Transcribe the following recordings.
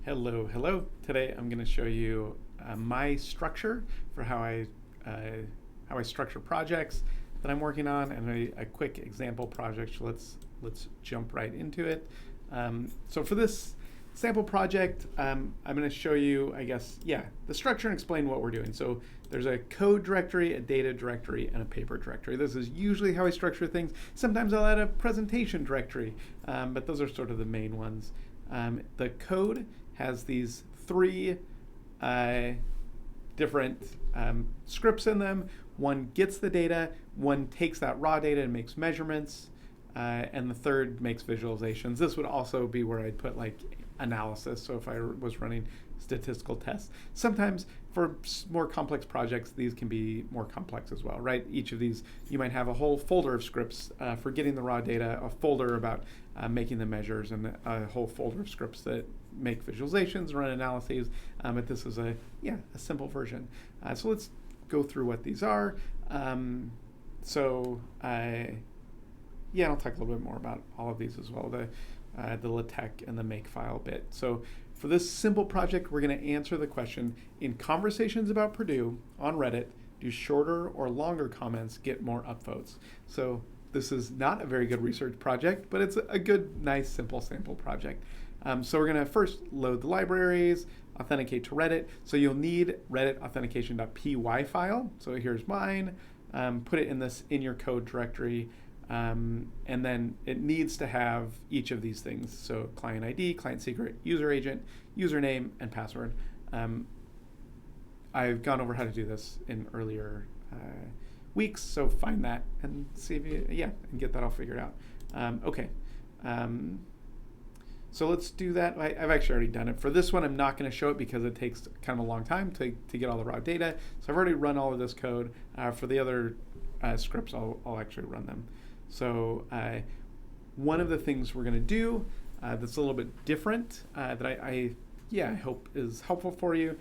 Hello, hello. Today I'm going to show you my structure for how I structure projects that I'm working on, and a quick example project. So let's jump right into it. So for this sample project, I'm going to show you, the structure and explain what we're doing. So there's a code directory, a data directory, and a paper directory. This is usually how I structure things. Sometimes I'll add a presentation directory, but those are sort of the main ones. The code has these three different scripts in them. One gets the data, one takes that raw data and makes measurements, and the third makes visualizations. This would also be where I'd put like analysis, so if I was running statistical tests. Sometimes for more complex projects, these can be more complex as well, right? Each of these, you might have a whole folder of scripts for getting the raw data, a folder about making the measures, and a whole folder of scripts that make visualizations, run analyses, but this is a simple version. So let's go through what these are. I'll talk a little bit more about all of these as well, the LaTeX and the Makefile bit. So for this simple project, we're going to answer the question, in conversations about Purdue on Reddit, do shorter or longer comments get more upvotes? So this is not a very good research project, but it's a good, nice, simple sample project. So we're going to first load the libraries, authenticate to Reddit. So you'll need Reddit authentication.py file. So here's mine. Put it in your code directory. And then it needs to have each of these things. So client ID, client secret, user agent, username, and password. I've gone over how to do this in earlier weeks, so find that and see if and get that all figured out. Okay. So let's do that. I've actually already done it. For this one, I'm not going to show it because it takes kind of a long time to get all the raw data. So I've already run all of this code. For the other scripts, I'll actually run them. So one of the things we're going to do that's a little bit different that I hope is helpful for you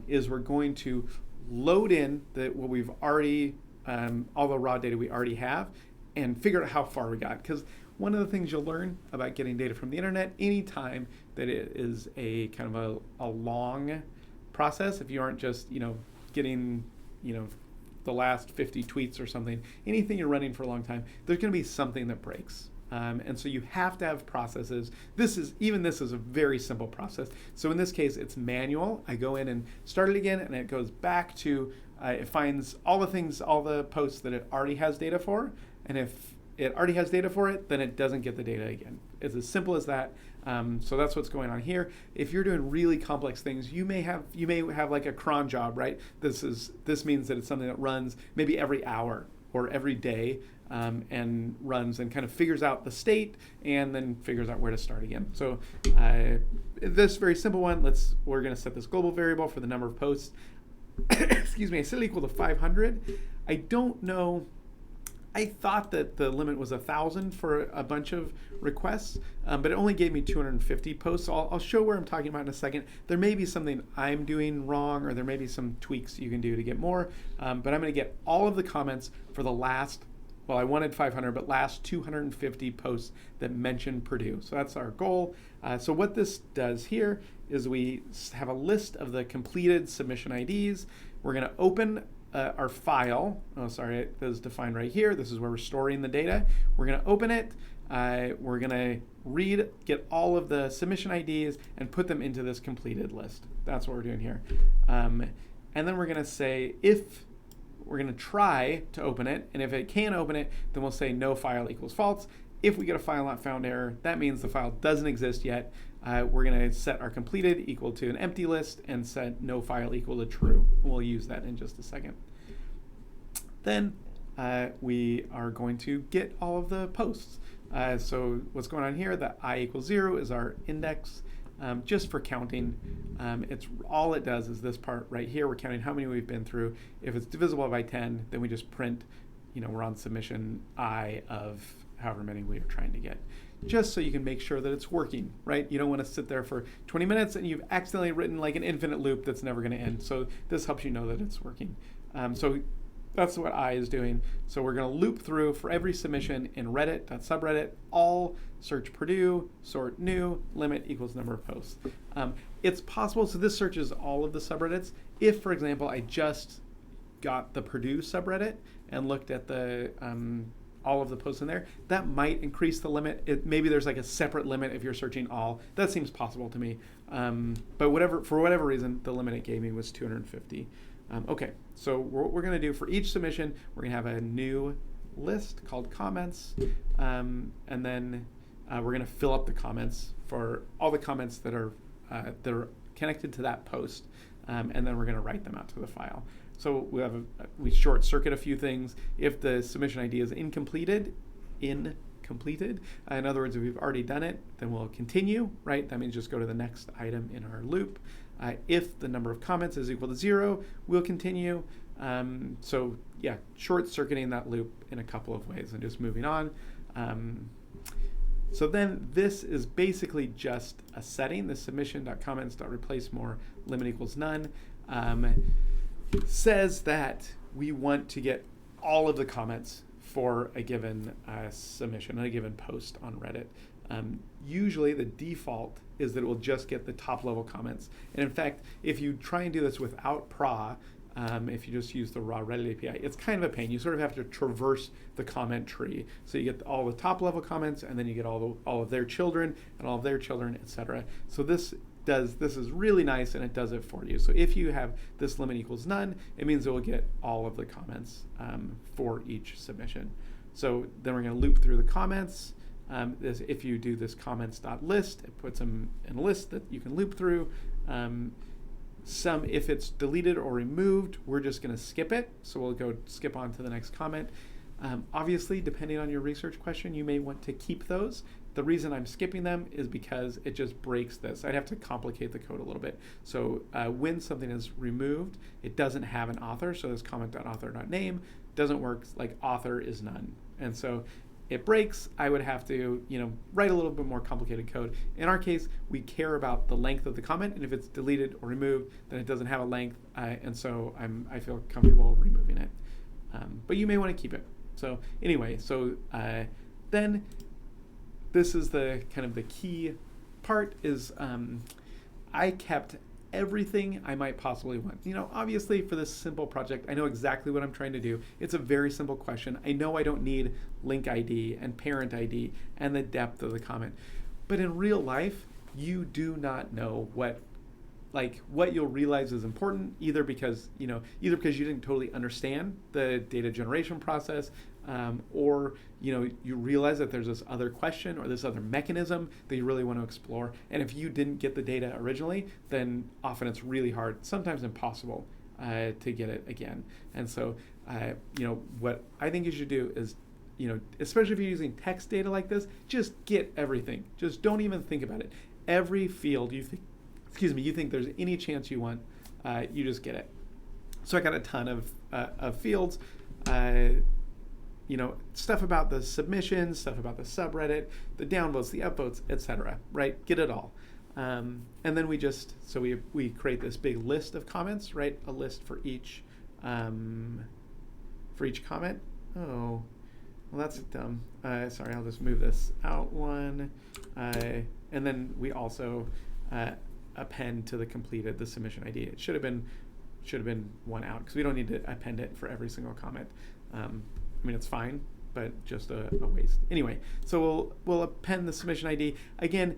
is we're going to load in what we've already, all the raw data we already have, and figure out how far we got. Because one of the things you'll learn about getting data from the internet, anytime that it is a kind of a long process, if you aren't just getting the last 50 tweets or something, anything you're running for a long time, there's going to be something that breaks. And so you have to have processes. This is a very simple process. So in this case, it's manual. I go in and start it again, and it goes back to, it finds all the posts that it already has data for. And if it already has data for it, then it doesn't get the data again. It's as simple as that. So that's what's going on here. If you're doing really complex things, you may have like a cron job, right? This means that it's something that runs maybe every hour or every day, and runs and kind of figures out the state and then figures out where to start again. So this very simple one, we're going to set this global variable for the number of posts. Excuse me, I set it equal to 500. I don't know. I thought that the limit was 1,000 for a bunch of requests, but it only gave me 250 posts. So I'll show where I'm talking about in a second. There may be something I'm doing wrong, or there may be some tweaks you can do to get more, but I'm going to get all of the comments for the last, I wanted 500, but last 250 posts that mention Purdue. So that's our goal. So what this does here is we have a list of the completed submission IDs. We're going to open our file. It is defined right here. This is where we're storing the data. We're going to open it. We're going to get all of the submission IDs and put them into this completed list. That's what we're doing here. And then we're going to say if we're going to try to open it, and if it can't open it, then we'll say no file equals false. If we get a file not found error, that means the file doesn't exist yet. We're going to set our completed equal to an empty list and set no file equal to true. We'll use that in just a second. Then we are going to get all of the posts. So what's going on here, the I equals 0 is our index, just for counting. All it does is this part right here. We're counting how many we've been through. If it's divisible by 10, then we just print, we're on submission I of however many we are trying to get, just so you can make sure that it's working, right? You don't want to sit there for 20 minutes and you've accidentally written like an infinite loop that's never going to end. So this helps you know that it's working. So that's what I is doing. So we're going to loop through for every submission in Reddit.subreddit, all search Purdue, sort new, limit equals number of posts. It's possible, so this searches all of the subreddits. If, for example, I just got the Purdue subreddit and looked at the all of the posts in there, that might increase the limit. Maybe there's like a separate limit if you're searching all. That seems possible to me. But for whatever reason, the limit it gave me was 250. Okay, so what we're going to do for each submission, we're going to have a new list called comments, and then we're going to fill up the comments for all the comments that are connected to that post, and then we're going to write them out to the file. So we short circuit a few things. If the submission ID is incompleted, in other words, if we've already done it, then we'll continue, right? That means just go to the next item in our loop. If the number of comments is equal to 0, we'll continue. So yeah, short circuiting that loop in a couple of ways and just moving on. So then this is basically just a setting. The submission.comments.replace more limit equals none says that we want to get all of the comments for a given submission, a given post on Reddit. Usually the default is that it will just get the top level comments. And in fact, if you try and do this without PRA, if you just use the raw Reddit API, it's kind of a pain. You sort of have to traverse the comment tree. So you get all the top level comments, and then you get all of their children, and all of their children, etc. So this is really nice, and it does it for you. So if you have this limit equals none, it means it will get all of the comments for each submission. So then we're going to loop through the comments. If you do this comments.list, it puts them in a list that you can loop through. If it's deleted or removed, we're just going to skip it. So we'll go skip on to the next comment. Obviously, depending on your research question, you may want to keep those. The reason I'm skipping them is because it just breaks this. I'd have to complicate the code a little bit. So when something is removed, it doesn't have an author. So this comment.author.name doesn't work, like author is none. And so it breaks. I would have to, write a little bit more complicated code. In our case, we care about the length of the comment, and if it's deleted or removed, then it doesn't have a length, and so I feel comfortable removing it. But you may want to keep it. So anyway, then this is the kind of the key part is I kept everything I might possibly want. Obviously for this simple project, I know exactly what I'm trying to do. It's a very simple question. I know I don't need link ID and parent ID and the depth of the comment. But in real life, you do not know what you'll realize is important, either because you didn't totally understand the data generation process, or you realize that there's this other question or this other mechanism that you really want to explore. And if you didn't get the data originally, then often it's really hard, sometimes impossible, to get it again. And so, what I think you should do is, especially if you're using text data like this, just get everything. Just don't even think about it. Every field you think there's any chance you want, you just get it. So I got a ton of fields, stuff about the submissions, stuff about the subreddit, the downvotes, the upvotes, etc. Right? Get it all. And then we create this big list of comments, right? A list for each comment. Oh, well, that's dumb. Sorry, I'll just move this out one. And then we also append to the completed the submission ID. It should have been one out because we don't need to append it for every single comment. It's fine, but just a waste. Anyway, so we'll append the submission ID. Again,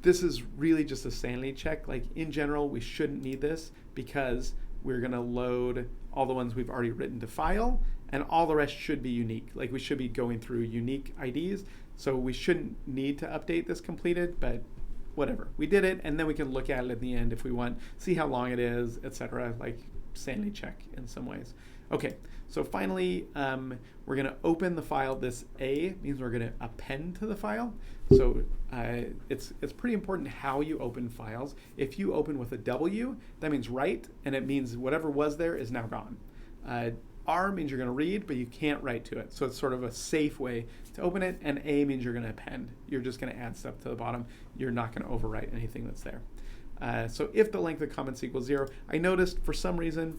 this is really just a sanity check. Like in general, we shouldn't need this because we're going to load all the ones we've already written to file, and all the rest should be unique. Like we should be going through unique IDs, so we shouldn't need to update this completed, but whatever. We did it, and then we can look at it at the end if we want, see how long it is, etc. Like sanity check in some ways. Okay, so finally, we're going to open the file. This A means we're going to append to the file. So it's pretty important how you open files. If you open with a W, that means write, and it means whatever was there is now gone. R means you're going to read, but you can't write to it. So it's sort of a safe way to open it. And A means you're going to append. You're just going to add stuff to the bottom. You're not going to overwrite anything that's there. So if the length of comments equals 0, I noticed for some reason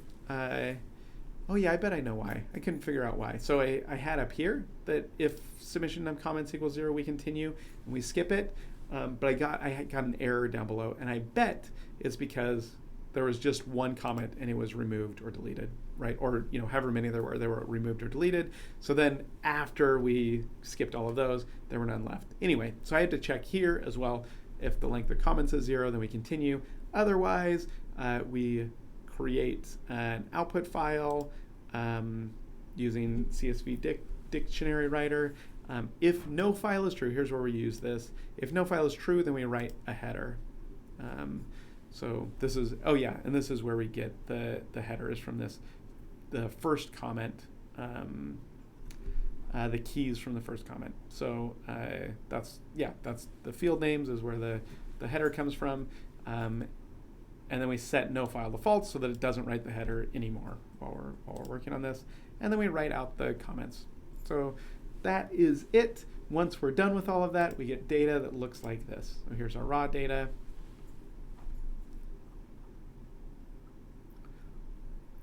Oh yeah, I bet I know why. I couldn't figure out why. So I had up here that if submission of comments equals 0, we continue, and we skip it. But I got an error down below, and I bet it's because there was just one comment and it was removed or deleted, right? Or however many there were removed or deleted. So then after we skipped all of those, there were none left. Anyway, so I had to check here as well. If the length of comments is 0, then we continue. Otherwise, we create an output file using CSV dictionary writer. If no file is true, here's where we use this. If no file is true, then we write a header. So this is, and this is where we get the header is from this, the first comment, the keys from the first comment. So that's the field names is where the header comes from. And then we set no file to false so that it doesn't write the header anymore while we're working on this. And then we write out the comments. So that is it. Once we're done with all of that, we get data that looks like this. So here's our raw data.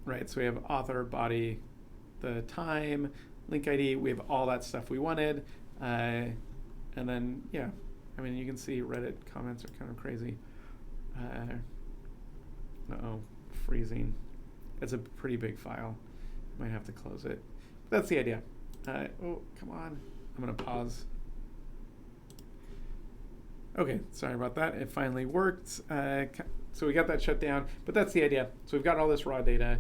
Right, so we have author, body, the time, link ID. We have all that stuff we wanted. And then, you can see Reddit comments are kind of crazy. Freezing. It's a pretty big file. Might have to close it. But that's the idea. Come on. I'm going to pause. Okay, sorry about that. It finally worked. So we got that shut down, but that's the idea. So we've got all this raw data.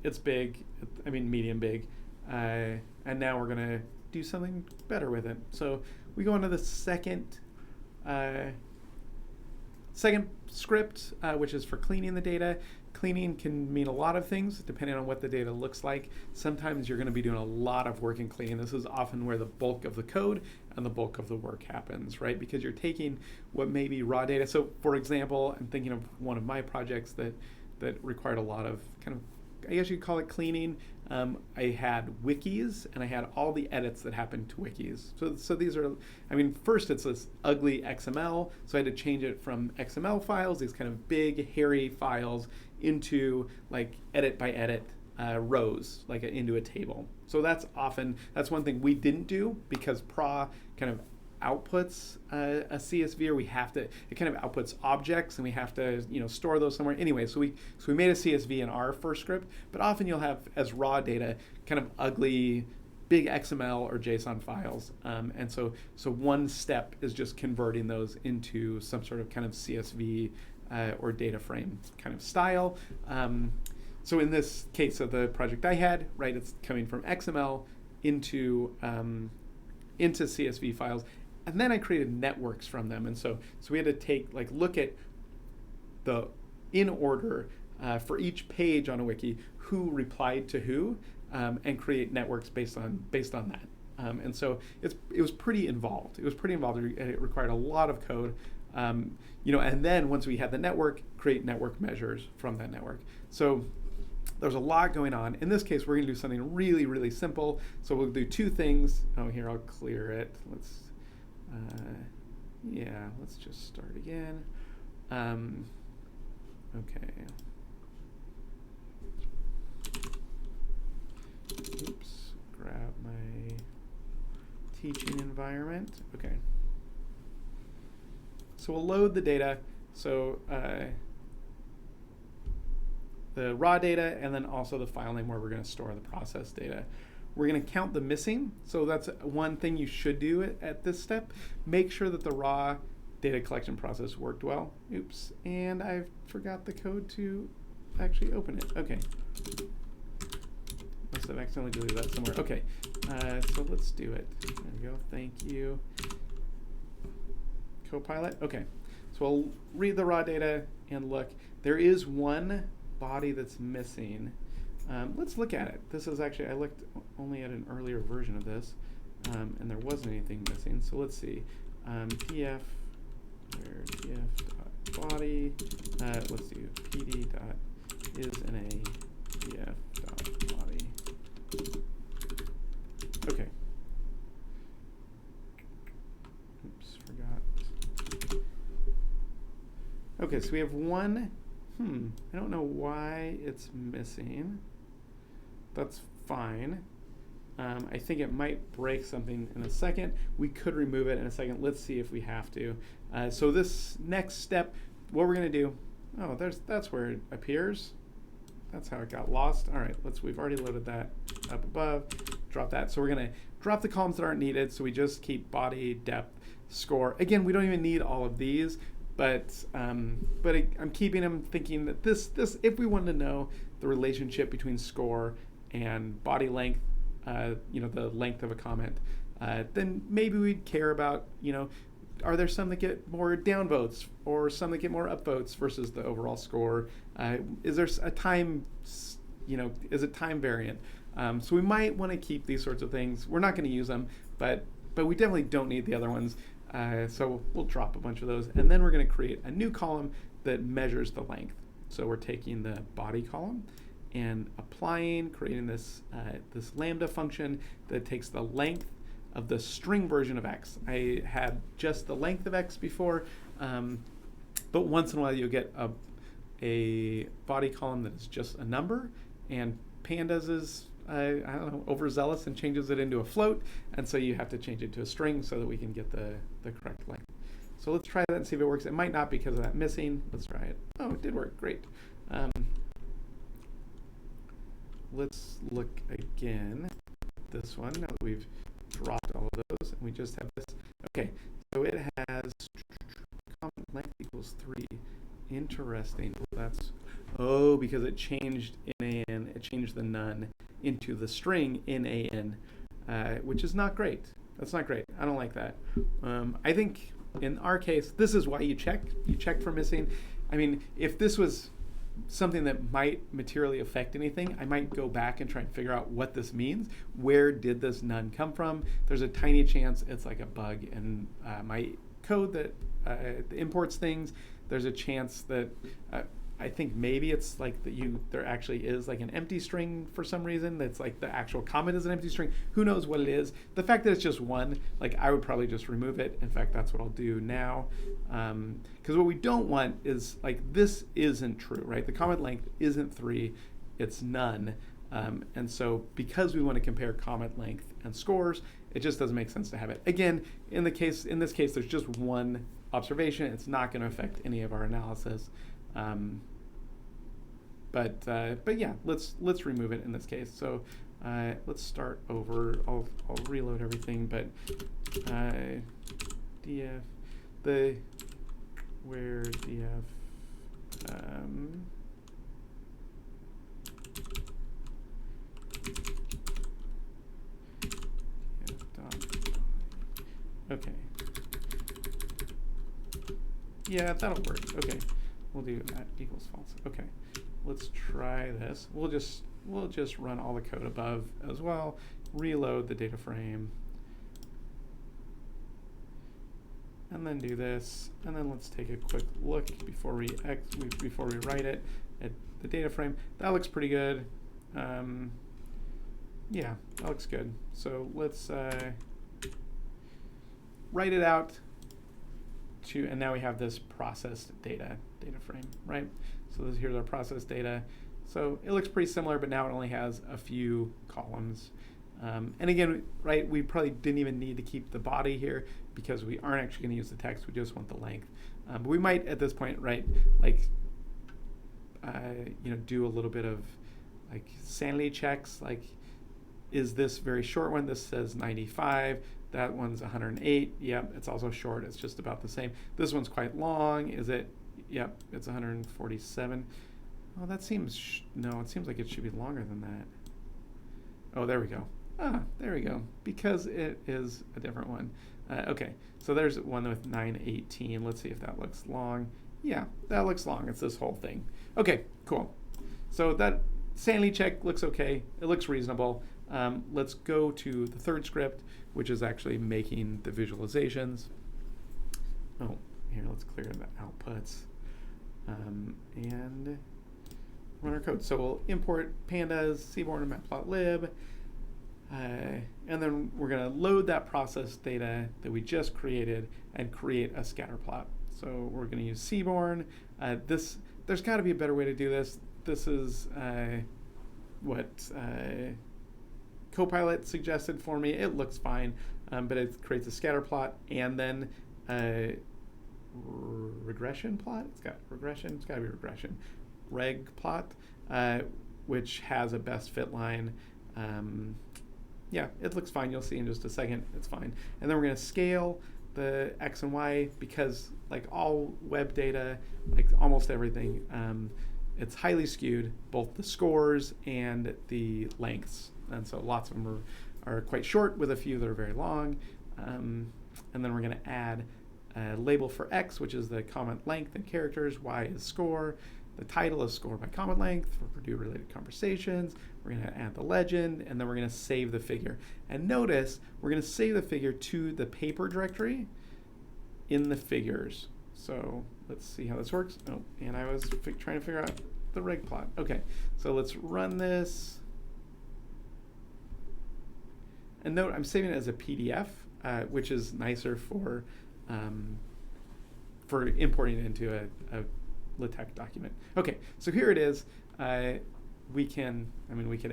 It's big, medium big. And now we're going to do something better with it. So we go into the second script, which is for cleaning the data. Cleaning can mean a lot of things depending on what the data looks like. Sometimes you're going to be doing a lot of work in cleaning. This is often where the bulk of the code and the bulk of the work happens, right? Because you're taking what may be raw data. So for example, I'm thinking of one of my projects that required a lot of kind of, I guess you'd call it cleaning. I had wikis and I had all the edits that happened to wikis. So these are, first it's this ugly XML. So I had to change it from XML files, these kind of big, hairy files, into like edit by edit rows, like into a table. So that's one thing we didn't do because PRA kind of outputs a CSV, or it kind of outputs objects, and we have to store those somewhere. Anyway, so we made a CSV in our first script, but often you'll have as raw data kind of ugly big XML or JSON files, and so one step is just converting those into some sort of kind of CSV or data frame kind of style. So in this case of the project I had, right, it's coming from XML into CSV files. And then I created networks from them. And so we had to look at the in order for each page on a wiki, who replied to who, and create networks based on that. And so it was pretty involved. It required a lot of code. And then once we had the network, create network measures from that network. So there's a lot going on. In this case, we're going to do something really, really simple. So we'll do two things. Here, I'll clear it. Let's just start again. Okay. Oops, grab my teaching environment. Okay. So we'll load the data. So the raw data, and then also the file name where we're going to store the process data. We're going to count the missing. So that's one thing you should do at this step. Make sure that the raw data collection process worked well. Oops, and I forgot the code to actually open it. Okay. Must have accidentally deleted that somewhere. Okay, so let's do it. There we go, thank you. Copilot, okay. So I'll read the raw data and look. There is one body that's missing. Let's look at it. This is actually, I looked only at an earlier version of this, and there wasn't anything missing. So let's see. pf, where pf.body, let's do pd.isInA pf.body. Okay. Oops, forgot. Okay, so we have one. I don't know why it's missing. that's fine. I think it might break something in a second. We could remove it in a second. Let's see if we have to. So this next step, what we're going to do, oh, that's where it appears. That's how it got lost. All right, we've already loaded that up above. Drop that. So we're going to drop the columns that aren't needed. So we just keep body, depth, score. Again, we don't even need all of these, but I'm keeping them thinking that this if we wanted to know the relationship between score and body length, the length of a comment, then maybe we'd care about, are there some that get more downvotes or some that get more upvotes versus the overall score? Is there a time, is it time variant? So we might want to keep these sorts of things. We're not going to use them, but we definitely don't need the other ones. So we'll drop a bunch of those, and then we're going to create a new column that measures the length. So we're taking the body column and creating this lambda function that takes the length of the string version of x. I had just the length of x before, but once in a while you'll get a body column that is just a number, and pandas is overzealous and changes it into a float, and so you have to change it to a string so that we can get the correct length. So let's try that and see if it works. It might not because of that missing. Let's try it. Oh, it did work. Great. Let's look again at this one now that we've dropped all of those, and we just have this. Okay, so it has comment length equals 3. Interesting. Because it changed NaN, it changed the none into the string NaN, which is not great. That's not great. I don't like that. I think in our case, this is why you check. You check for missing. I mean, if this was something that might materially affect anything, I might go back and try and figure out what this means. Where did this none come from? There's a tiny chance it's like a bug in my code that imports things. There's a chance that I think maybe it's like there actually is like an empty string for some reason. That's like the actual comment is an empty string. Who knows what it is? The fact that it's just one, like I would probably just remove it. In fact, that's what I'll do now. Because what we don't want is like this isn't true, right? The comment length isn't 3, it's none. And so because we want to compare comment length and scores, it just doesn't make sense to have it. Again, in this case, there's just one observation. It's not going to affect any of our analysis. But yeah, let's remove it in this case. So let's start over. I'll reload everything, but df where's df okay. Yeah, that'll work. Okay. We'll do that equals false. Okay, let's try this. We'll just run all the code above as well. Reload the data frame, and then do this. And then let's take a quick look before we write it at the data frame. That looks pretty good. Yeah, that looks good. So let's write it out. And now we have this processed data frame, right? So here's our processed data. So it looks pretty similar, but now it only has a few columns. And again, right, we probably didn't even need to keep the body here because we aren't actually going to use the text. We just want the length. But we might at this point, right, like, do a little bit of like sanity checks. Like, is this very short one? This says 95. That one's 108. Yep, it's also short. It's just about the same. This one's quite long. Is it? Yep, it's 147. Oh, that seems, no, it seems like it should be longer than that. Oh, there we go. Ah, there we go. Because it is a different one. Okay, so there's one with 918. Let's see if that looks long. Yeah, that looks long. It's this whole thing. Okay, cool. So that sanity check looks okay. It looks reasonable. Let's go to the third script, which is actually making the visualizations. Oh, here, let's clear the outputs. And run our code. So we'll import pandas, seaborn, and matplotlib. And then we're going to load that process data that we just created and create a scatter plot. So we're going to use seaborn. There's got to be a better way to do this. This is, what Copilot suggested for me. It looks fine, but it creates a scatter plot and then regression plot. It's got regression. It's got to be regression. Reg plot, which has a best fit line. Yeah, it looks fine. You'll see in just a second. It's fine. And then we're going to scale the X and Y because, like all web data, like almost everything, it's highly skewed, both the scores and the lengths. And so lots of them are quite short with a few that are very long. And then we're going to add a label for X, which is the comment length in characters. Y is score. The title is score by comment length for Purdue related conversations. We're going to add the legend, and then we're going to save the figure. And notice we're going to save the figure to the paper directory in the figures. So let's see how this works. Oh, and I was trying to figure out the reg plot. Okay, so let's run this. And note I'm saving it as a PDF, which is nicer for importing it into a LaTeX document. Okay, so here it is. We can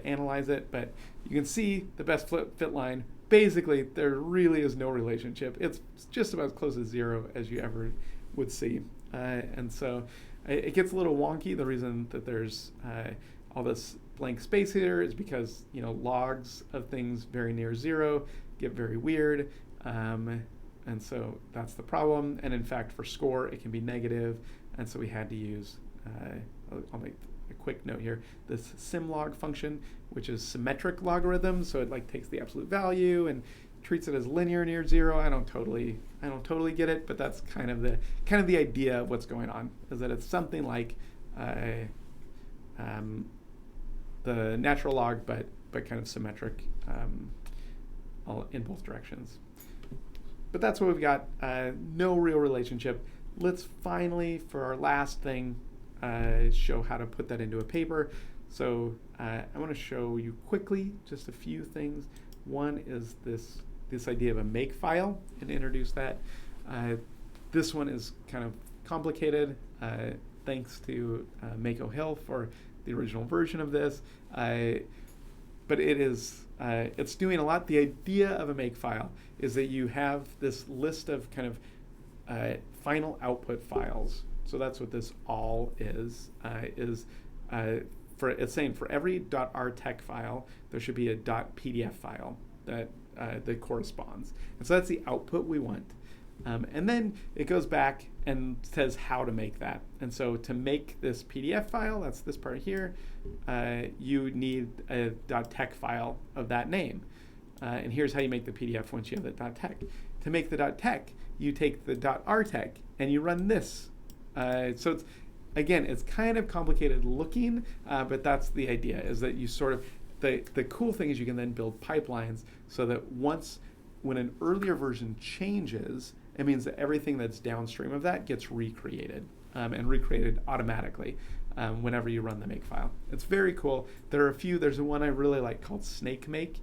analyze it, but you can see the best fit line. Basically, there really is no relationship. It's just about as close to zero as you ever would see. And so it gets a little wonky. The reason that there's all this blank space here is because logs of things very near zero get very weird. And so that's the problem. And in fact, for score, it can be negative. And so we had to use, I'll make a quick note here, this symlog function, which is symmetric logarithm. So it takes the absolute value and treats it as linear near zero. I don't totally get it, but that's kind of the idea of what's going on, is that it's something like the natural log, but kind of symmetric in both directions. But that's what we've got. No real relationship. Let's finally, for our last thing, show how to put that into a paper. So I want to show you quickly just a few things. One is this idea of a make file, and introduce that. This one is kind of complicated. Thanks to Mako Hill for the original version of this. But it's doing a lot. The idea of a make file is that you have this list of kind of final output files. So that's what this all is. It's saying for every .rtec file, there should be a .pdf file that corresponds. And so that's the output we want. And then it goes back and says how to make that. And so to make this PDF file, that's this part here, you need a .tec file of that name. And here's how you make the PDF once you have the .tec. To make the .tec, you take the .rtec and you run this. So it's kind of complicated looking, but that's the idea, is that you sort of, the cool thing is you can then build pipelines so that when an earlier version changes, it means that everything that's downstream of that gets recreated, and recreated automatically whenever you run the make file. It's very cool. There are a few. There's one I really like called Snake Make,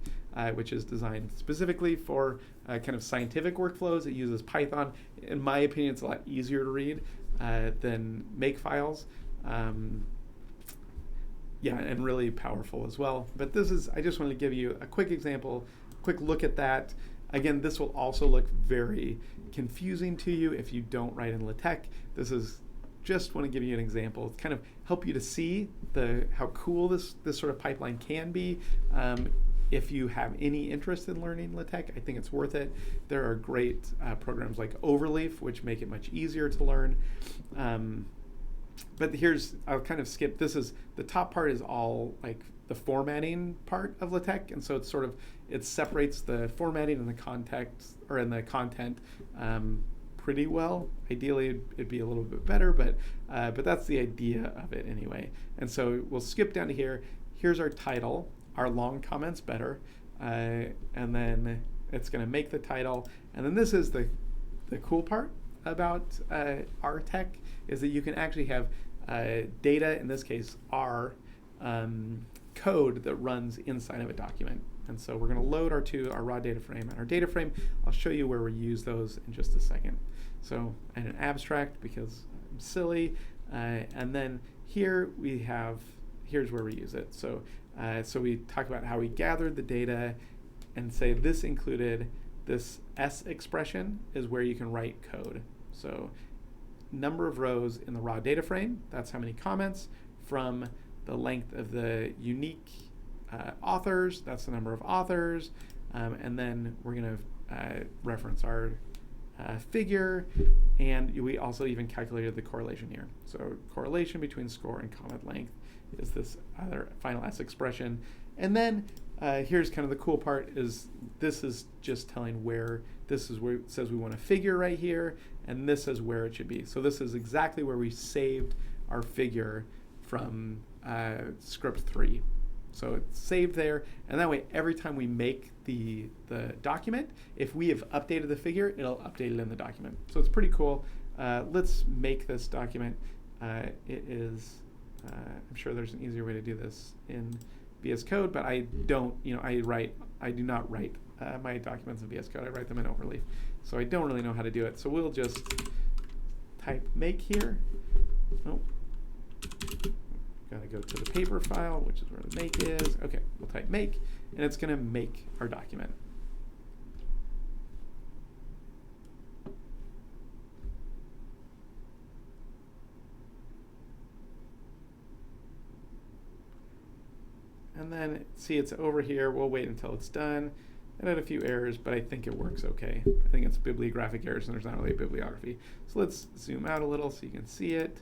which is designed specifically for kind of scientific workflows. It uses Python. In my opinion, it's a lot easier to read than make files. And really powerful as well. But I just wanted to give you a quick example, quick look at that. Again, this will also look very confusing to you if you don't write in LaTeX. Just want to give you an example. It's kind of help you to see how cool this sort of pipeline can be. If you have any interest in learning LaTeX, I think it's worth it. There are great programs like Overleaf, which make it much easier to learn. But I'll kind of skip. The top part is all like the formatting part of LaTeX, and so it separates the formatting and the context, or in the content, pretty well. Ideally, it'd be a little bit better, but that's the idea of it anyway. And so we'll skip down to here. Here's our title. Our long comment's better, and then it's going to make the title. And then this is the cool part about RTech, is that you can actually have data, in this case R, code that runs inside of a document. And so we're going to load our raw data frame and our data frame. I'll show you where we use those in just a second. So, and an abstract, because I'm silly. And then here's where we use it. So So we talk about how we gathered the data and say this included this S expression is where you can write code. So number of rows in the raw data frame, that's how many comments, from the length of the unique authors, that's the number of authors, and then we're going to reference our figure, and we also even calculated the correlation here. So correlation between score and comment length is this other final S expression. And then here's kind of the cool part is this is just telling where, this is where it says we want a figure right here, and this is where it should be. So this is exactly where we saved our figure from script 3. So it's saved there, and that way every time we make the document, if we have updated the figure, it'll update it in the document. So it's pretty cool. Let's make this document. It is, I'm sure there's an easier way to do this in VS Code, but I don't, I do not write my documents in VS Code. I write them in Overleaf. So I don't really know how to do it. So we'll just type make here. Oh. Got to go to the paper file, which is where the make is. Okay, we'll type make, and it's going to make our document. And then, see, it's over here. We'll wait until it's done. It had a few errors, but I think it works okay. I think it's bibliographic errors, and there's not really a bibliography. So let's zoom out a little so you can see it.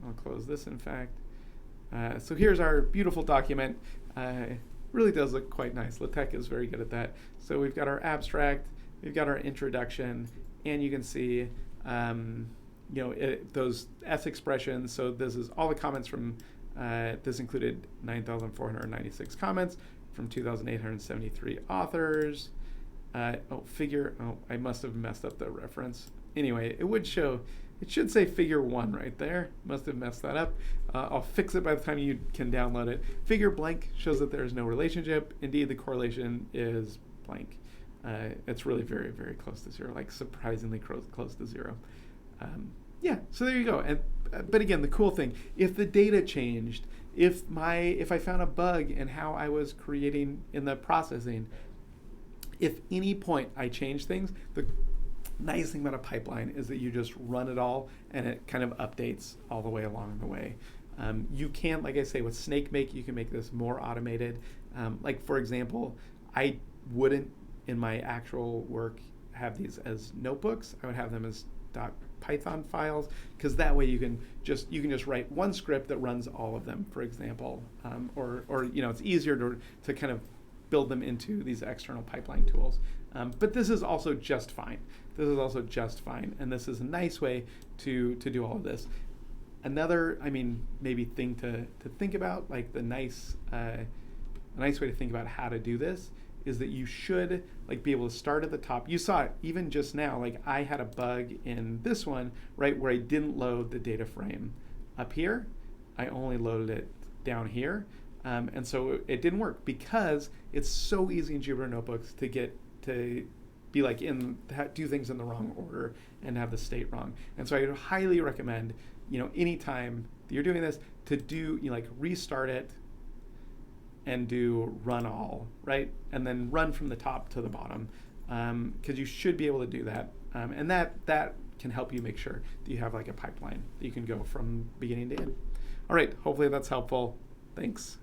I'll close this, in fact. So here's our beautiful document. It really does look quite nice. LaTeX is very good at that. So we've got our abstract, we've got our introduction, and you can see those S expressions. So this is all the comments from, this included 9,496 comments from 2,873 authors. Figure, I must have messed up the reference. Anyway, it would show, it should say figure 1 right there. Must have messed that up. I'll fix it by the time you can download it. Figure blank shows that there is no relationship. Indeed, the correlation is blank. It's really very, very close to 0, like surprisingly close to 0. Yeah, so there you go. And but again, the cool thing, if the data changed, if I found a bug in how I was creating in the processing, if any point I change things, the nice thing about a pipeline is that you just run it all and it kind of updates all the way along the way. You can, like I say, with SnakeMake, you can make this more automated. Like for example, I wouldn't in my actual work have these as notebooks. I would have them as .python files, because that way you can just write one script that runs all of them, for example, or it's easier to kind of build them into these external pipeline tools. But this is also just fine. This is also just fine, and this is a nice way to do all of this. Another, maybe thing to think about, like a nice way to think about how to do this is that you should be able to start at the top. You saw it even just now, I had a bug in this one, right, where I didn't load the data frame up here. I only loaded it down here. And so it didn't work because it's so easy in Jupyter Notebooks to get to be do things in the wrong order and have the state wrong. And so I would highly recommend, anytime that you're doing this, to do, restart it and do run all, right? And then run from the top to the bottom, because you should be able to do that. And that can help you make sure that you have a pipeline that you can go from beginning to end. All right, hopefully that's helpful. Thanks.